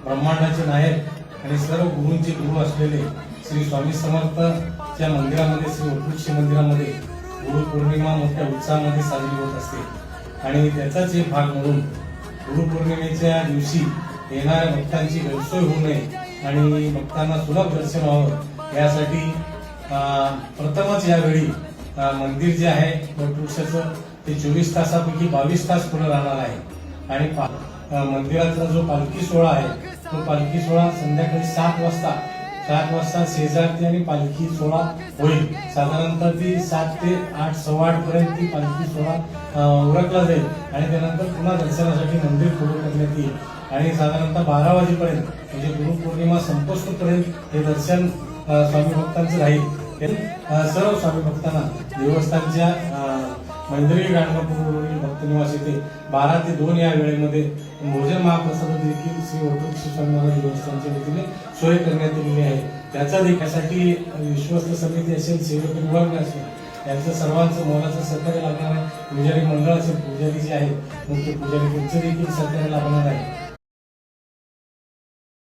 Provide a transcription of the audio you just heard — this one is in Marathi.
ब्रह्मांडाचे नायक आणि सर्व गुरूंचे गुरु असलेले श्री स्वामी समर्थच्या मंदिरामध्ये, श्री वटवृक्ष मंदिरामध्ये गुरुपौर्णिमा मोठ्या उत्साहामध्ये साजरी होत असते। आणि त्याचाच एक भाग म्हणून गुरुपौर्णिमेच्या दिवशी येणाऱ्या भक्तांची गैरसोय होऊ नये आणि भक्तांना सुलभ दर्शन व्हावं यासाठी प्रथमच यावेळी मंदिर जे आहे वटवृक्षाचं ते 24 तासापैकी 22 तास खुलं राहणार आहे। आणि मंदिराचा जो पालखी सोहळा आहे तो पालखी सोहळा संध्याकाळी 7 वाजता शेजारती आणि पालखी सोहळा होईल। साधारणतः ती 7 ते 8, सव्वा 8 पर्यंत ती पालखी सोहळा उरकला जाईल आणि त्यानंतर पुन्हा दर्शनासाठी मंदिर खुलं करण्यात येईल आणि साधारणतः 12 वाजेपर्यंत म्हणजे गुरुपौर्णिमा संपोष्टपर्यंत हे दर्शन स्वामी भक्तांचं राहील। सर्व स्वामी भक्तांना देवस्थानच्या मंदिरी गाणगापूरवरील भक्तनिवास येथे 12 ते 2 या वेळेमध्ये भोजन महाप्रसाद देखील श्री वटवृक्ष स्वामी महाराज देवस्थानच्या वतीने सोय करण्यात आलेली आहे। त्याचा देखील विश्वस्त समिती असेल, सेवक विभाग असेल, यांचं सर्वांचं मोलाचं सहकार्य लागणार आहे। पुजारी मंडळ असेल, पुजारी जे आहेत मुख्य पुजारी त्यांचं देखील सहकार्य लागणार आहे।